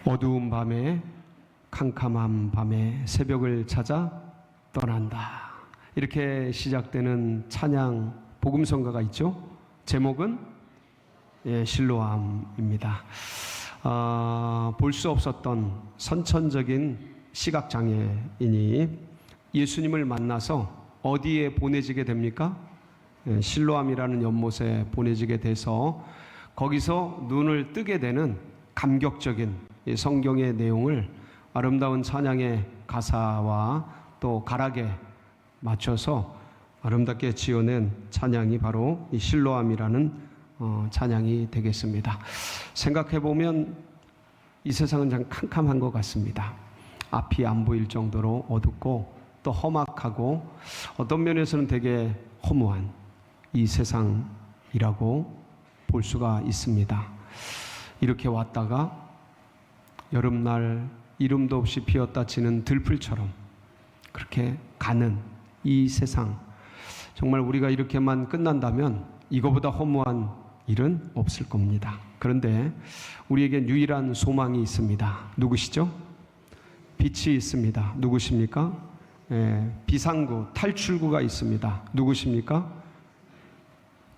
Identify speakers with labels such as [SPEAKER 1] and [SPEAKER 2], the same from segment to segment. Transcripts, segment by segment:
[SPEAKER 1] 어두운 밤에, 캄캄한 밤에 새벽을 찾아 떠난다. 이렇게 시작되는 찬양 복음성가가 있죠. 제목은 실로암입니다. 볼 수 없었던 선천적인 시각장애인이 예수님을 만나서 어디에 보내지게 됩니까? 실로암이라는 연못에 보내지게 돼서 거기서 눈을 뜨게 되는 감격적인 성경의 내용을 아름다운 찬양의 가사와 또 가락에 맞춰서 아름답게 지어낸 찬양이 바로 이 실로암이라는 찬양이 되겠습니다. 생각해보면 이 세상은 참 캄캄한 것 같습니다. 앞이 안 보일 정도로 어둡고 또 험악하고 어떤 면에서는 되게 허무한 이 세상이라고 볼 수가 있습니다. 이렇게 왔다가 여름날 이름도 없이 피었다 지는 들풀처럼 그렇게 가는 이 세상, 정말 우리가 이렇게만 끝난다면 이거보다 허무한 일은 없을 겁니다. 그런데 우리에겐 유일한 소망이 있습니다. 누구시죠? 빛이 있습니다. 누구십니까? 비상구, 탈출구가 있습니다. 누구십니까?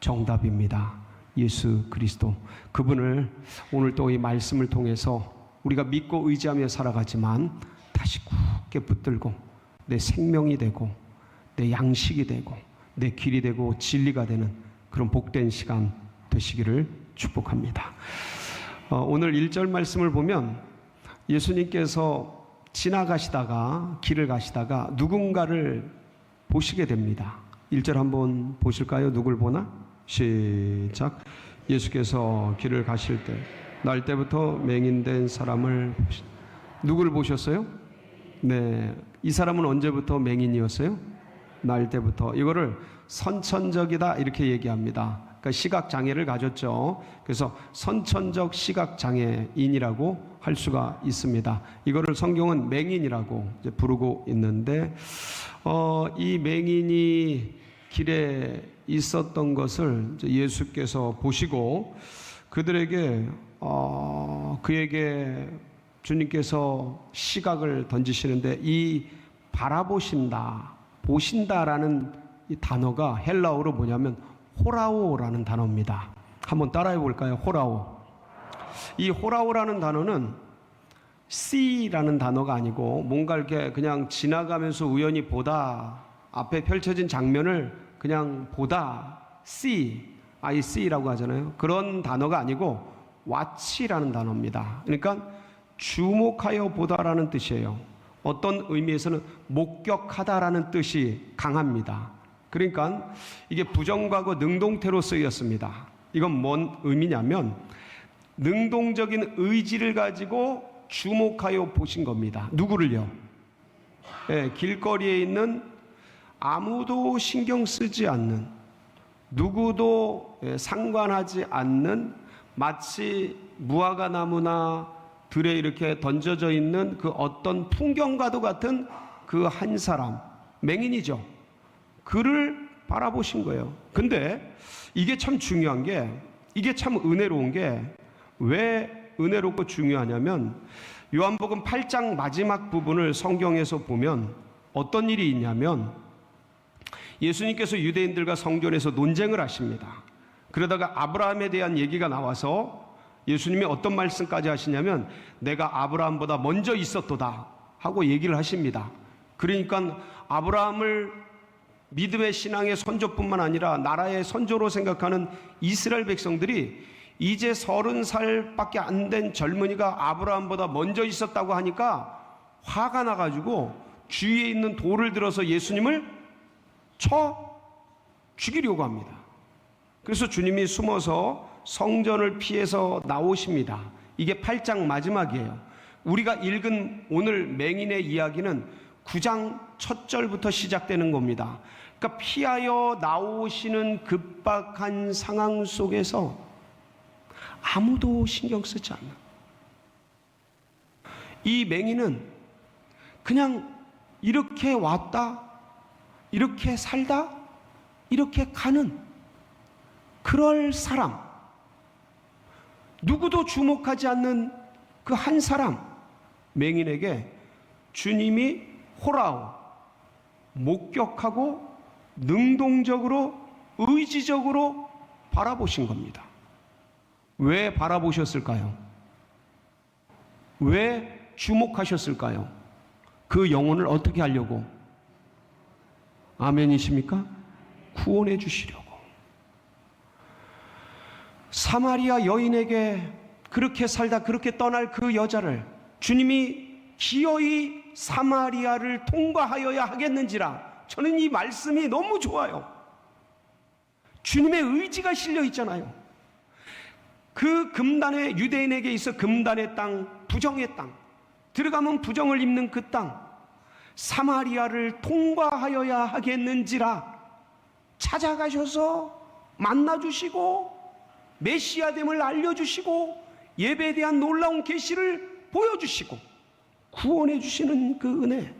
[SPEAKER 1] 정답입니다. 예수 그리스도. 그분을 오늘 또 이 말씀을 통해서 우리가 믿고 의지하며 살아가지만 다시 굳게 붙들고 내 생명이 되고 내 양식이 되고 내 길이 되고 진리가 되는 그런 복된 시간 되시기를 축복합니다. 오늘 1절 말씀을 보면 예수님께서 지나가시다가 길을 가시다가 누군가를 보시게 됩니다. 1절 한번 보실까요? 누굴 보나? 시작. 예수께서 길을 가실 때 날 때부터 맹인된 사람을 누구를 보셨어요? 네, 이 사람은 언제부터 맹인이었어요? 날 때부터. 이거를 선천적이다 이렇게 얘기합니다. 그러니까 시각장애를 가졌죠. 그래서 선천적 시각장애인이라고 할 수가 있습니다. 이거를 성경은 맹인이라고 이제 부르고 있는데 이 맹인이 길에 있었던 것을 이제 예수께서 보시고 그들에게 그에게 주님께서 시각을 던지시는데 이 바라보신다, 보신다라는 이 단어가 헬라어로 뭐냐면 호라오라는 단어입니다. 한번 따라해 볼까요? 호라오. 이 호라오라는 단어는 see라는 단어가 아니고 뭔가 이렇게 그냥 지나가면서 우연히 보다, 앞에 펼쳐진 장면을 그냥 보다, I see라고 하잖아요. 그런 단어가 아니고 watch라는 단어입니다. 그러니까 주목하여 보다라는 뜻이에요. 어떤 의미에서는 목격하다라는 뜻이 강합니다. 그러니까 이게 부정과거 능동태로 쓰였습니다. 이건 뭔 의미냐면 능동적인 의지를 가지고 주목하여 보신 겁니다. 누구를요? 길거리에 있는 아무도 신경 쓰지 않는, 누구도 상관하지 않는, 마치 무화과 나무나 들에 이렇게 던져져 있는 그 어떤 풍경과도 같은 그 한 사람, 맹인이죠. 그를 바라보신 거예요. 근데 이게 참 중요한 게, 이게 참 은혜로운 게, 왜 은혜롭고 중요하냐면 요한복음 8장 마지막 부분을 성경에서 보면 어떤 일이 있냐면 예수님께서 유대인들과 성전에서 논쟁을 하십니다. 그러다가 아브라함에 대한 얘기가 나와서 예수님이 어떤 말씀까지 하시냐면 내가 아브라함보다 먼저 있었도다 하고 얘기를 하십니다. 그러니까 아브라함을 믿음의 신앙의 선조뿐만 아니라 나라의 선조로 생각하는 이스라엘 백성들이 이제 30살밖에 안 된 젊은이가 아브라함보다 먼저 있었다고 하니까 화가 나가지고 주위에 있는 돌을 들어서 예수님을 쳐 죽이려고 합니다. 그래서 주님이 숨어서 성전을 피해서 나오십니다. 이게 8장 마지막이에요. 우리가 읽은 오늘 맹인의 이야기는 9장 첫 절부터 시작되는 겁니다. 그러니까 피하여 나오시는 급박한 상황 속에서 아무도 신경 쓰지 않는 이 맹인은 그냥 이렇게 왔다, 이렇게 살다, 이렇게 가는 그럴 사람, 누구도 주목하지 않는 그 한 사람 맹인에게 주님이 호라오 목격하고 능동적으로 의지적으로 바라보신 겁니다. 왜 바라보셨을까요? 왜 주목하셨을까요? 그 영혼을 어떻게 하려고? 아멘이십니까? 구원해 주시려고. 사마리아 여인에게 그렇게 살다 그렇게 떠날 그 여자를 주님이 기어이 사마리아를 통과하여야 하겠는지라. 저는 이 말씀이 너무 좋아요. 주님의 의지가 실려 있잖아요. 그 금단의 유대인에게 있어 금단의 땅, 부정의 땅, 들어가면 부정을 입는 그 땅, 사마리아를 통과하여야 하겠는지라 찾아가셔서 만나주시고 메시아됨을 알려주시고 예배에 대한 놀라운 계시를 보여주시고 구원해 주시는 그 은혜,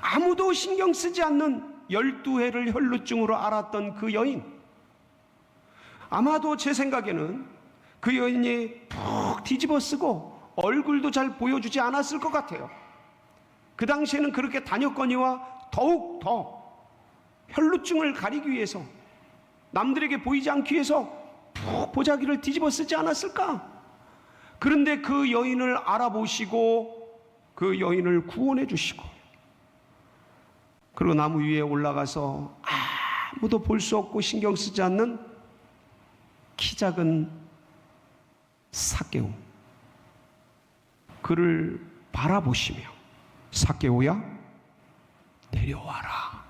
[SPEAKER 1] 아무도 신경 쓰지 않는 12해를 혈루증으로 앓았던 그 여인, 아마도 제 생각에는 그 여인이 푹 뒤집어 쓰고 얼굴도 잘 보여주지 않았을 것 같아요. 그 당시에는 그렇게 다녔거니와 더욱 더 혈루증을 가리기 위해서, 남들에게 보이지 않기 위해서 푹 보자기를 뒤집어 쓰지 않았을까? 그런데 그 여인을 알아보시고 그 여인을 구원해 주시고, 그리고 나무 위에 올라가서 아무도 볼 수 없고 신경 쓰지 않는 키 작은 삭개오, 그를 바라보시며 삭개오야 내려와라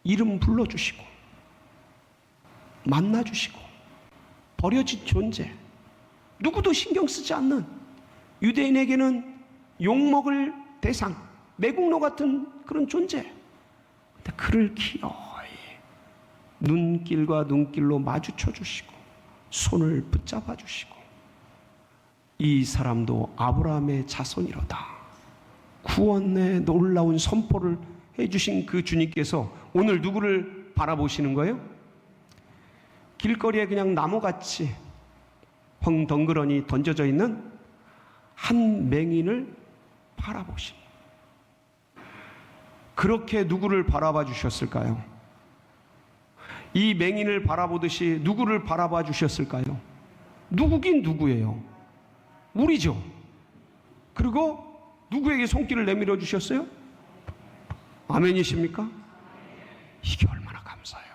[SPEAKER 1] 이름 불러주시고 만나주시고, 버려진 존재, 누구도 신경 쓰지 않는, 유대인에게는 욕먹을 대상, 매국노 같은 그런 존재, 근데 그를 기어이 눈길과 눈길로 마주쳐 주시고 손을 붙잡아 주시고, 이 사람도 아브라함의 자손이로다 구원의 놀라운 선포를 해주신 그 주님께서 오늘 누구를 바라보시는 거예요? 길거리에 그냥 나무같이 덩그러니 던져져 있는 한 맹인을 바라보십니다. 그렇게 누구를 바라봐 주셨을까요? 이 맹인을 바라보듯이 누구를 바라봐 주셨을까요? 누구긴 누구예요? 우리죠. 그리고 누구에게 손길을 내밀어 주셨어요? 아멘이십니까? 이게 얼마나 감사해요.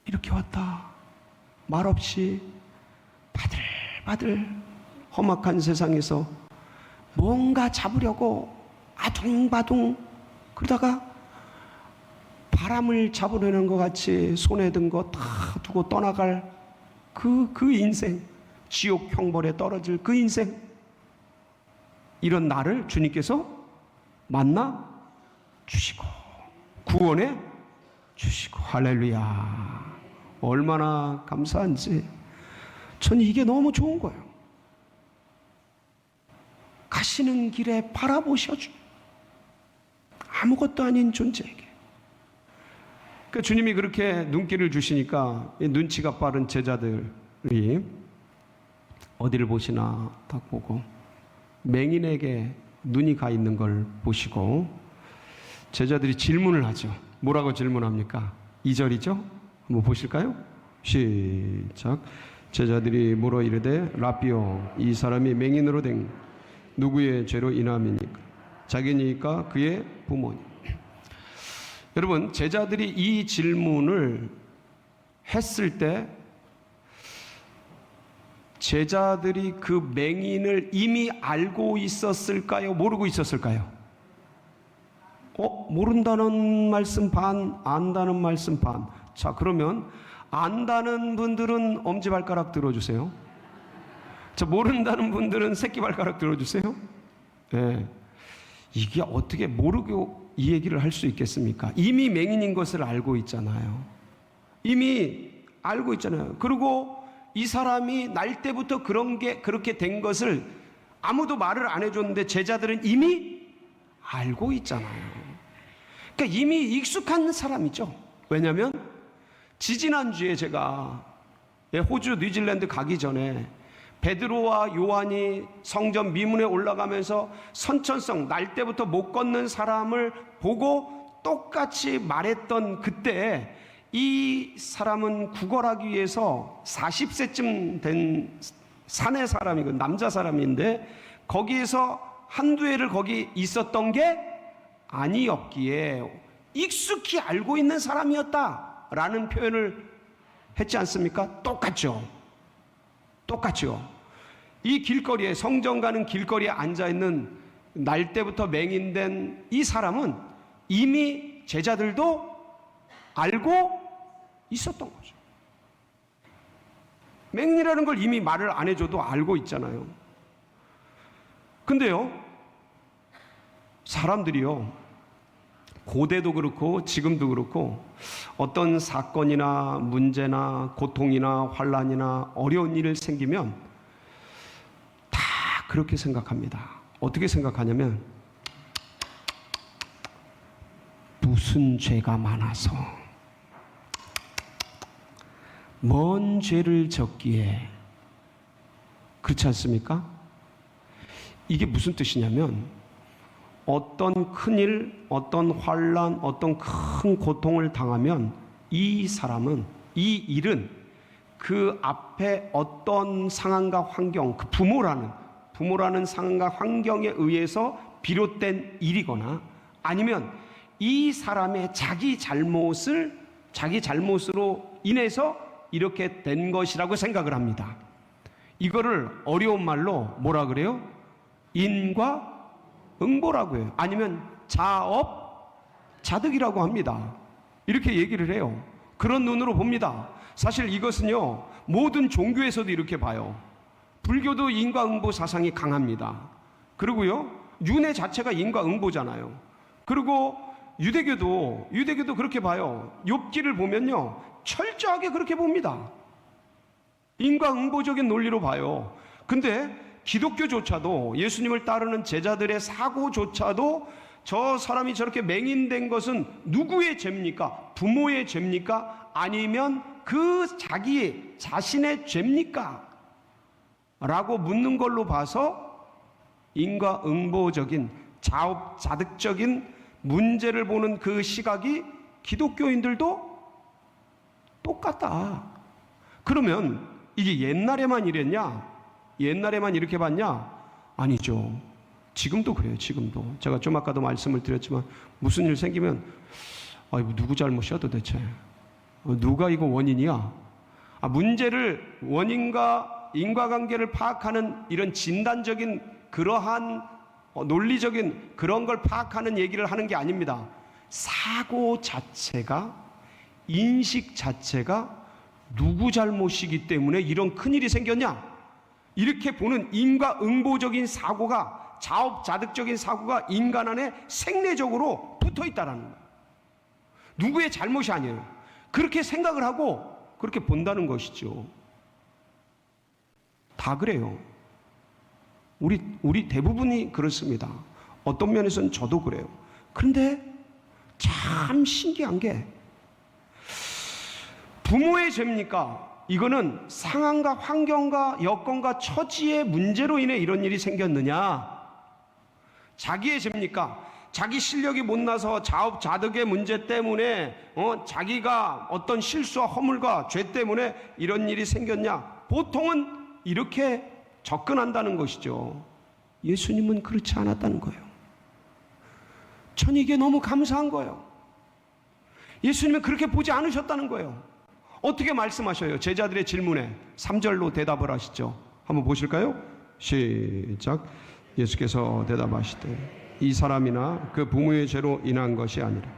[SPEAKER 1] 이렇게 왔다 말없이 바들바들 험악한 세상에서 뭔가 잡으려고 아둥바둥 그러다가 바람을 잡으려는 것 같이 손에 든 거 다 두고 떠나갈 그 인생, 지옥 형벌에 떨어질 그 인생, 이런 나를 주님께서 만나 주시고 구원해 주시고, 할렐루야, 얼마나 감사한지. 전 이게 너무 좋은 거예요. 가시는 길에 바라보셔줘, 아무것도 아닌 존재에게. 그러니까 주님이 그렇게 눈길을 주시니까 눈치가 빠른 제자들이 어디를 보시나 딱 보고 맹인에게 눈이 가 있는 걸 보시고 제자들이 질문을 하죠. 뭐라고 질문합니까? 2절이죠? 한번 보실까요? 시작. 제자들이 물어 이르되 라삐오, 이 사람이 맹인으로 된 누구의 죄로 인함이니까? 자기니까 그의 부모니? 여러분, 제자들이 이 질문을 했을 때 제자들이 그 맹인을 이미 알고 있었을까요? 모르고 있었을까요? 모른다는 말씀 반, 안다는 말씀 반. 자, 그러면 안다는 분들은 엄지발가락 들어주세요. 자, 모른다는 분들은 새끼발가락 들어주세요. 네. 이게 어떻게 모르고 이 얘기를 할 수 있겠습니까? 이미 맹인인 것을 알고 있잖아요. 이미 알고 있잖아요. 그리고 이 사람이 날 때부터 그렇게 된 것을 아무도 말을 안 해줬는데 제자들은 이미 알고 있잖아요. 그러니까 이미 익숙한 사람이죠. 왜냐하면 지지난주에 제가 호주, 뉴질랜드 가기 전에 베드로와 요한이 성전 미문에 올라가면서 선천성 날때부터 못 걷는 사람을 보고 똑같이 말했던 그때 이 사람은 구걸하기 위해서 40세쯤 된 사내 사람이고 남자 사람인데 거기에서 한두 해를 거기 있었던 게 아니었기에 익숙히 알고 있는 사람이었다라는 표현을 했지 않습니까? 똑같죠. 이 길거리에, 성전 가는 길거리에 앉아있는 날때부터 맹인된 이 사람은 이미 제자들도 알고 있었던 거죠. 맹인이라는 걸 이미 말을 안 해줘도 알고 있잖아요. 근데요, 사람들이요, 고대도 그렇고 지금도 그렇고 어떤 사건이나 문제나 고통이나 환난이나 어려운 일이 생기면 다 그렇게 생각합니다. 어떻게 생각하냐면 무슨 죄가 많아서 뭔 죄를 졌기에, 그렇지 않습니까? 이게 무슨 뜻이냐면 어떤 큰일, 어떤 환난, 어떤 큰 고통을 당하면 이 사람은, 이 일은 그 앞에 어떤 상황과 환경, 그 부모라는 상황과 환경에 의해서 비롯된 일이거나 아니면 이 사람의 자기 잘못으로 인해서 이렇게 된 것이라고 생각을 합니다. 이거를 어려운 말로 뭐라 그래요? 인과응보라고 해요. 아니면 자업자득이라고 합니다. 이렇게 얘기를 해요. 그런 눈으로 봅니다. 사실 이것은요, 모든 종교에서도 이렇게 봐요. 불교도 인과응보 사상이 강합니다. 그리고요, 윤회 자체가 인과응보잖아요. 그리고 유대교도 그렇게 봐요. 욥기를 보면요, 철저하게 그렇게 봅니다. 인과응보적인 논리로 봐요. 근데 기독교조차도, 예수님을 따르는 제자들의 사고조차도 저 사람이 저렇게 맹인된 것은 누구의 죄입니까? 부모의 죄입니까? 아니면 그 자신의 죄입니까? 라고 묻는 걸로 봐서 인과응보적인 자업자득적인 문제를 보는 그 시각이 기독교인들도 똑같다. 그러면 이게 옛날에만 이랬냐? 옛날에만 이렇게 봤냐? 아니죠. 지금도 그래요. 지금도. 제가 좀 아까도 말씀을 드렸지만 무슨 일 생기면 이거 누구 잘못이야 도대체? 누가 이거 원인이야? 문제를, 원인과 인과관계를 파악하는 이런 진단적인 그러한 논리적인 그런 걸 파악하는 얘기를 하는 게 아닙니다. 사고 자체가, 인식 자체가 누구 잘못이기 때문에 이런 큰일이 생겼냐? 이렇게 보는 인과응보적인 사고가, 자업자득적인 사고가 인간 안에 생내적으로 붙어있다라는 거예요. 누구의 잘못이 아니에요. 그렇게 생각을 하고 그렇게 본다는 것이죠. 다 그래요. 우리 대부분이 그렇습니다. 어떤 면에서는 저도 그래요. 그런데 참 신기한 게, 부모의 죄입니까? 이거는 상황과 환경과 여건과 처지의 문제로 인해 이런 일이 생겼느냐? 자기의 죄입니까? 자기 실력이 못나서 자업자득의 문제 때문에 자기가 어떤 실수와 허물과 죄 때문에 이런 일이 생겼냐? 보통은 이렇게 접근한다는 것이죠. 예수님은 그렇지 않았다는 거예요. 전 이게 너무 감사한 거예요. 예수님은 그렇게 보지 않으셨다는 거예요. 어떻게 말씀하셔요? 제자들의 질문에 3절로 대답을 하시죠. 한번 보실까요? 시작. 예수께서 대답하시되 이 사람이나 그 부모의 죄로 인한 것이 아니라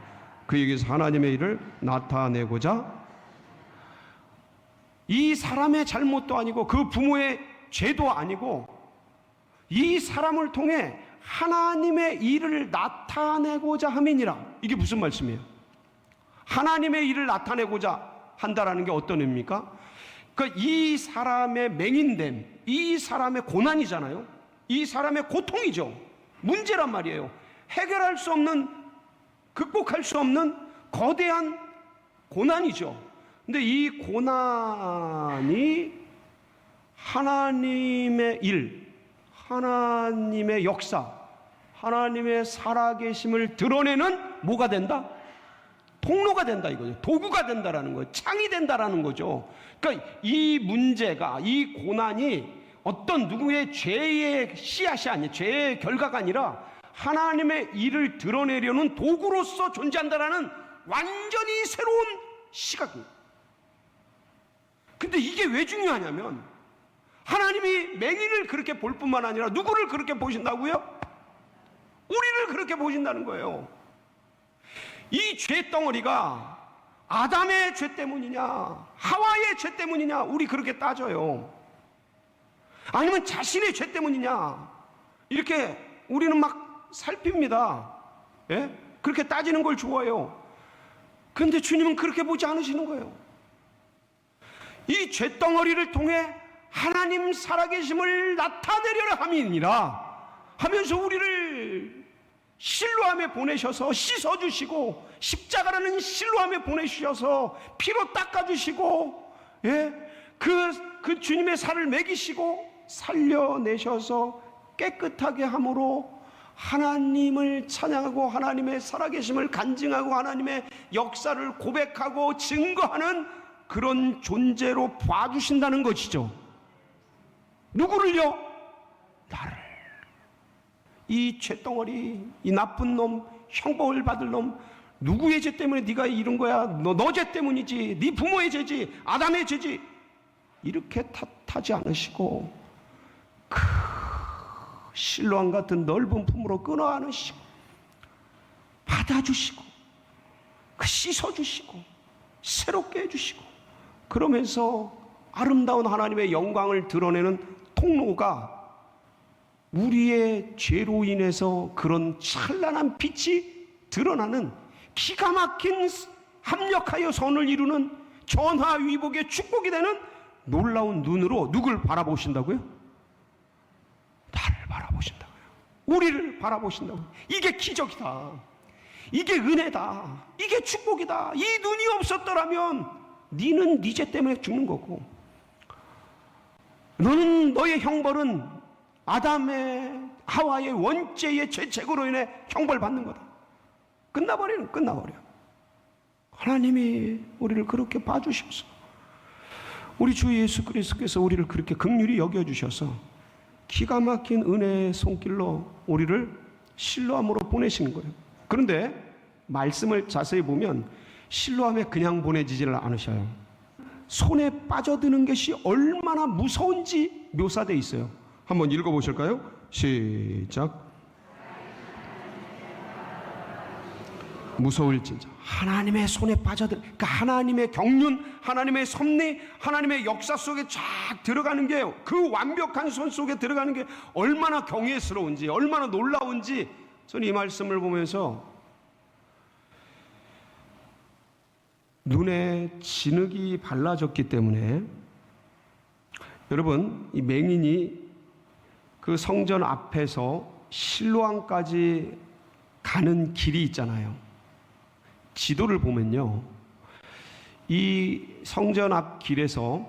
[SPEAKER 1] 그에게서 하나님의 일을 나타내고자, 이 사람의 잘못도 아니고 그 부모의 죄도 아니고 이 사람을 통해 하나님의 일을 나타내고자 함이니라. 이게 무슨 말씀이에요? 하나님의 일을 나타내고자 한다라는 게 어떤 의미입니까? 그러니까 이 사람의 맹인됨, 이 사람의 고난이잖아요. 이 사람의 고통이죠. 문제란 말이에요. 해결할 수 없는, 극복할 수 없는 거대한 고난이죠. 근데 이 고난이 하나님의 일, 하나님의 역사, 하나님의 살아계심을 드러내는 뭐가 된다? 통로가 된다 이거죠. 도구가 된다라는 거예요. 창이 된다라는 거죠. 그러니까 이 문제가, 이 고난이 어떤 누구의 죄의 씨앗이 아니에요. 죄의 결과가 아니라 하나님의 일을 드러내려는 도구로서 존재한다라는 완전히 새로운 시각입니다. 근데 이게 왜 중요하냐면 하나님이 맹인을 그렇게 볼 뿐만 아니라 누구를 그렇게 보신다고요? 우리를 그렇게 보신다는 거예요. 이 죄덩어리가 아담의 죄 때문이냐 하와의 죄 때문이냐 우리 그렇게 따져요. 아니면 자신의 죄 때문이냐 이렇게 우리는 막 살핍니다. 예? 그렇게 따지는 걸 좋아해요. 그런데 주님은 그렇게 보지 않으시는 거예요. 이 죄덩어리를 통해 하나님 살아계심을 나타내려라 함이니라 하면서 우리를 실로함에 보내셔서 씻어주시고 십자가라는 실로함에 보내주셔서 피로 닦아주시고 예? 그 주님의 살을 먹이시고 살려내셔서 깨끗하게 함으로 하나님을 찬양하고 하나님의 살아계심을 간증하고 하나님의 역사를 고백하고 증거하는 그런 존재로 봐주신다는 것이죠. 누구를요? 나를. 이 죄덩어리, 이 나쁜 놈, 형벌을 받을 놈, 누구의 죄 때문에 네가 이런 거야? 너 죄 때문이지. 네 부모의 죄지. 아담의 죄지. 이렇게 탓하지 않으시고 그 실로암 같은 넓은 품으로 끊어 안으시고 받아주시고 그 씻어주시고 새롭게 해주시고 그러면서 아름다운 하나님의 영광을 드러내는 통로가 우리의 죄로 인해서 그런 찬란한 빛이 드러나는 기가 막힌 합력하여 선을 이루는 전화위복의 축복이 되는 놀라운 눈으로 누굴 바라보신다고요? 나를 바라보신다고요. 우리를 바라보신다고요. 이게 기적이다. 이게 은혜다. 이게 축복이다. 이 눈이 없었더라면 너는 네 죄 때문에 죽는 거고 너는 너의 형벌은 아담의 하와의 원죄의 죄책으로 인해 형벌받는 거다. 끝나버려. 하나님이 우리를 그렇게 봐주셔서 우리 주 예수 그리스도께서 우리를 그렇게 긍휼히 여겨주셔서 기가 막힌 은혜의 손길로 우리를 실로암으로 보내시는 거예요. 그런데 말씀을 자세히 보면 실로암에 그냥 보내지지를 않으셔요. 손에 빠져드는 것이 얼마나 무서운지 묘사되어 있어요. 한번 읽어보실까요? 시작. 무서울진저 하나님의 손에 빠져들, 그러니까 하나님의 경륜, 하나님의 섭리, 하나님의 역사 속에 쫙 들어가는 게, 그 완벽한 손 속에 들어가는 게 얼마나 경외스러운지, 얼마나 놀라운지 저는 이 말씀을 보면서 눈에 진흙이 발라졌기 때문에, 여러분, 이 맹인이 그 성전 앞에서 실로암까지 가는 길이 있잖아요. 지도를 보면요, 이 성전 앞 길에서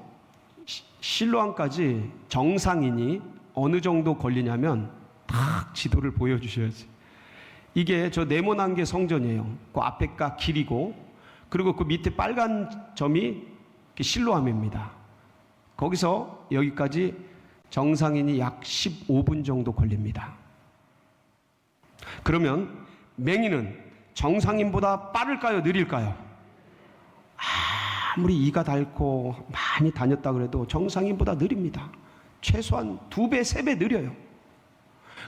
[SPEAKER 1] 실로암까지 정상인이 어느 정도 걸리냐면 딱 지도를 보여주셔야지. 이게 저 네모난 게 성전이에요. 그 앞에가 길이고, 그리고 그 밑에 빨간 점이 실로암입니다. 거기서 여기까지 정상인이 약 15분 정도 걸립니다. 그러면 맹인은 정상인보다 빠를까요? 느릴까요? 아무리 이가 닳고 많이 다녔다 그래도 정상인보다 느립니다. 최소한 2배, 3배 느려요.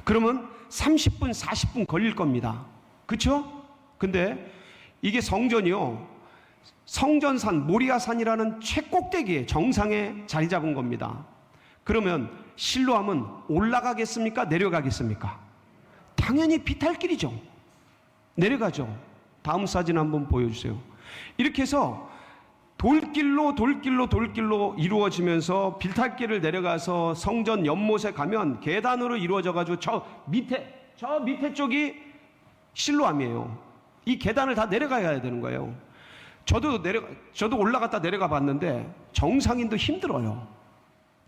[SPEAKER 1] 그러면 30분, 40분 걸릴 겁니다. 그렇죠? 근데 이게 성전이요, 성전산, 모리아산이라는 최꼭대기에 정상에 자리 잡은 겁니다. 그러면 실로암은 올라가겠습니까? 내려가겠습니까? 당연히 비탈길이죠. 내려가죠. 다음 사진 한번 보여주세요. 이렇게 해서 돌길로 이루어지면서 비탈길을 내려가서 성전 연못에 가면 계단으로 이루어져 가지고 저 밑에 쪽이 실로암이에요. 이 계단을 다 내려가야 되는 거예요. 저도 올라갔다 내려가 봤는데 정상인도 힘들어요.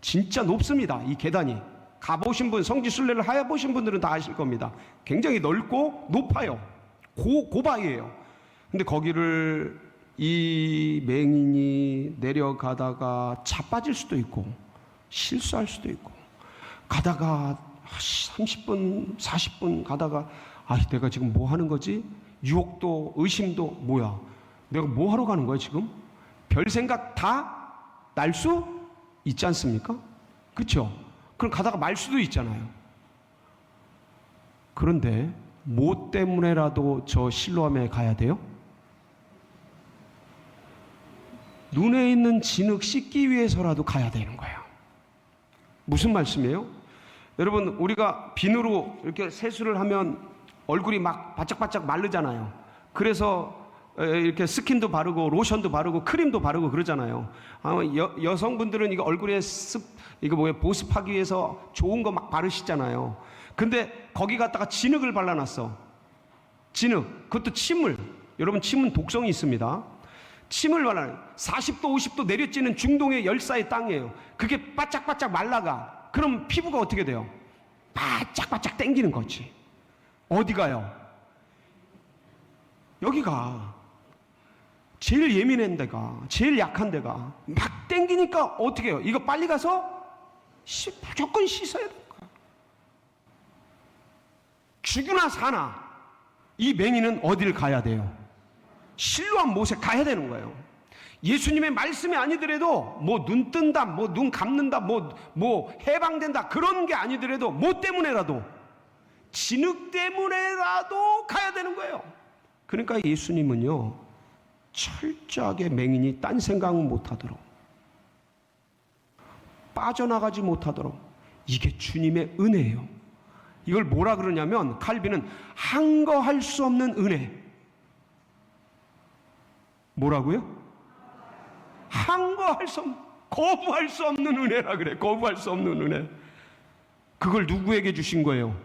[SPEAKER 1] 진짜 높습니다. 이 계단이. 가보신 분, 성지순례를 해보신 분들은 다 아실 겁니다. 굉장히 넓고 높아요. 고바위예요. 근데 거기를 이 맹인이 내려가다가 자빠질 수도 있고 실수할 수도 있고, 가다가 30분 40분 가다가 내가 지금 뭐 하는 거지? 유혹도 의심도, 뭐야 내가 뭐 하러 가는 거야 지금? 별 생각 다 날 수 있지 않습니까? 그렇죠? 그럼 가다가 말 수도 있잖아요. 그런데 뭐 때문에라도 저 실로암에 가야 돼요? 눈에 있는 진흙 씻기 위해서라도 가야 되는 거예요. 무슨 말씀이에요? 여러분, 우리가 비누로 이렇게 세수를 하면 얼굴이 막 바짝바짝 마르잖아요. 그래서 이렇게 스킨도 바르고 로션도 바르고 크림도 바르고 그러잖아요. 여성분들은 이거 얼굴에 보습하기 위해서 좋은 거 막 바르시잖아요. 근데 거기 갖다가 진흙을 발라놨어. 진흙, 그것도 침물. 여러분, 침은 독성이 있습니다. 침을 발라요. 40도 50도 내려찌는 중동의 열사의 땅이에요. 그게 바짝바짝 말라가. 그럼 피부가 어떻게 돼요? 바짝바짝 땡기는 거지. 어디 가요? 여기가 제일 예민한 데가, 제일 약한 데가 막 땡기니까 어떻게 해요? 이거 빨리 가서 무조건 씻어야 되는 거야. 죽으나 사나 이 맹인은 어디를 가야 돼요? 실로암 못에 가야 되는 거예요. 예수님의 말씀이 아니더라도 뭐 눈 뜬다, 뭐 눈 감는다, 뭐 해방된다, 그런 게 아니더라도 뭐 때문에라도, 진흙 때문에라도 가야 되는 거예요. 그러니까 예수님은요, 철저하게 맹인이 딴 생각은 못하도록, 빠져나가지 못하도록, 이게 주님의 은혜예요. 이걸 뭐라 그러냐면, 칼빈은 한거할 수 없는 은혜. 뭐라고요? 한거할 수 없는, 거부할 수 없는 은혜라 그래. 거부할 수 없는 은혜. 그걸 누구에게 주신 거예요?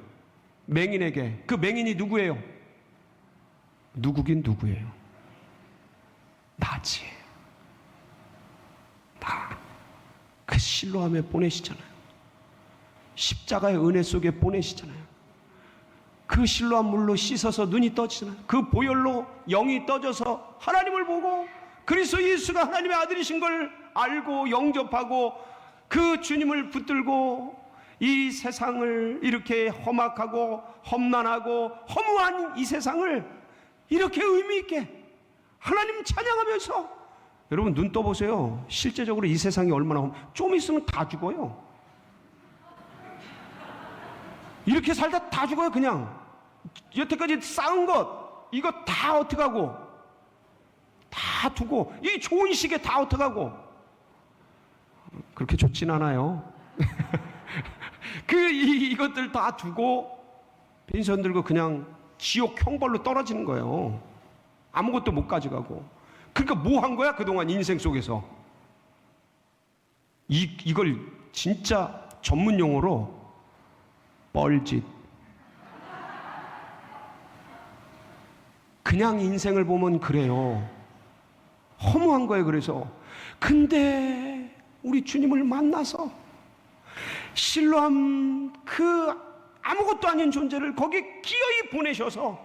[SPEAKER 1] 맹인에게. 그 맹인이 누구예요? 누구긴 누구예요? 나지. 나. 그 실로암에 보내시잖아요. 십자가의 은혜 속에 보내시잖아요. 그 실로암 물로 씻어서 눈이 떠지잖아요. 그 보혈로 영이 떠져서 하나님을 보고 그리스도 예수가 하나님의 아들이신 걸 알고 영접하고 그 주님을 붙들고 이 세상을 이렇게 험악하고 험난하고 허무한 이 세상을 이렇게 의미 있게 하나님 찬양하면서, 여러분 눈 떠보세요. 실제적으로 이 세상이 얼마나 좀 있으면 다 죽어요. 이렇게 살다 다 죽어요. 그냥 여태까지 쌓은 것 이거 다 어떡하고, 다 두고 이 좋은 시계 다 어떡하고. 그렇게 좋진 않아요. 이것들 다 두고 펜션 들고 그냥 지옥 형벌로 떨어지는 거예요. 아무것도 못 가져가고. 그러니까 뭐 한 거야 그동안 인생 속에서? 이걸 진짜 전문 용어로 뻘짓. 그냥 인생을 보면 그래요. 허무한 거예요. 그래서 근데 우리 주님을 만나서 실로암 그 아무것도 아닌 존재를 거기 기어이 보내셔서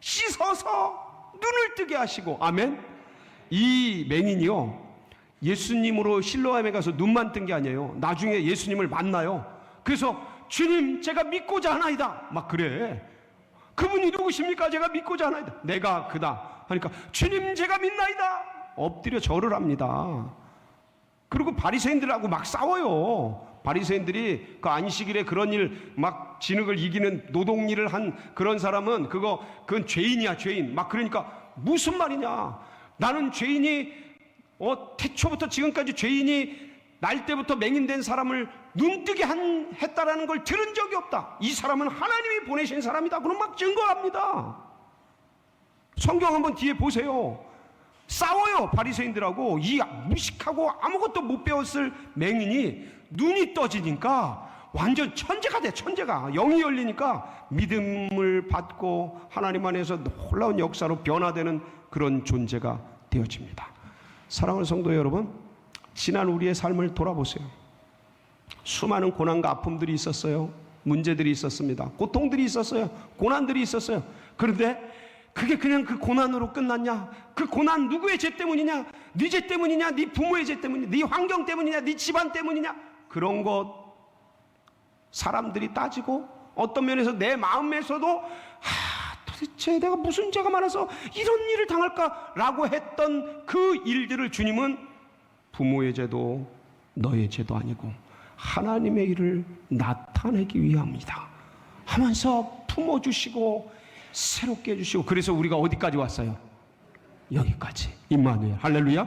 [SPEAKER 1] 씻어서 눈을 뜨게 하시고, 아멘. 이 맹인이요, 예수님으로 실로암에 가서 눈만 뜬 게 아니에요. 나중에 예수님을 만나요. 그래서 주님 제가 믿고자 하나이다 막 그래. 그분이 누구십니까? 제가 믿고자 하나이다. 내가 그다 하니까 주님 제가 믿나이다. 엎드려 절을 합니다. 그리고 바리새인들하고 막 싸워요. 바리새인들이 그 안식일에 그런 일 막 진흙을 이기는 노동일을 한 그런 사람은 그건 죄인이야, 죄인. 막 그러니까 무슨 말이냐? 나는 죄인이 태초부터 지금까지 죄인이 날 때부터 맹인된 사람을 눈뜨게 했다라는 걸 들은 적이 없다. 이 사람은 하나님이 보내신 사람이다. 그럼 막 증거합니다. 성경 한번 뒤에 보세요. 싸워요, 바리새인들하고. 이 무식하고 아무것도 못 배웠을 맹인이 눈이 떠지니까 완전 천재가 돼. 천재가. 영이 열리니까 믿음을 받고 하나님 안에서 놀라운 역사로 변화되는 그런 존재가 되어집니다. 사랑하는 성도 여러분, 지난 우리의 삶을 돌아보세요. 수많은 고난과 아픔들이 있었어요. 문제들이 있었습니다. 고통들이 있었어요. 고난들이 있었어요. 그런데 그게 그냥 그 고난으로 끝났냐? 그 고난 누구의 죄 때문이냐? 네 죄 때문이냐? 네 부모의 죄 때문이냐? 네 환경 때문이냐? 네 집안 때문이냐? 그런 것 사람들이 따지고 어떤 면에서 내 마음에서도 도대체 내가 무슨 죄가 많아서 이런 일을 당할까라고 했던 그 일들을 주님은 부모의 죄도 너의 죄도 아니고 하나님의 일을 나타내기 위함이다 하면서 품어주시고 새롭게 해주시고, 그래서 우리가 어디까지 왔어요? 여기까지. 임마누엘. 할렐루야.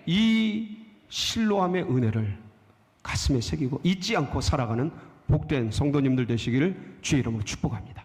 [SPEAKER 1] 이 실로암의 은혜를 가슴에 새기고 잊지 않고 살아가는 복된 성도님들 되시기를 주의 이름으로 축복합니다.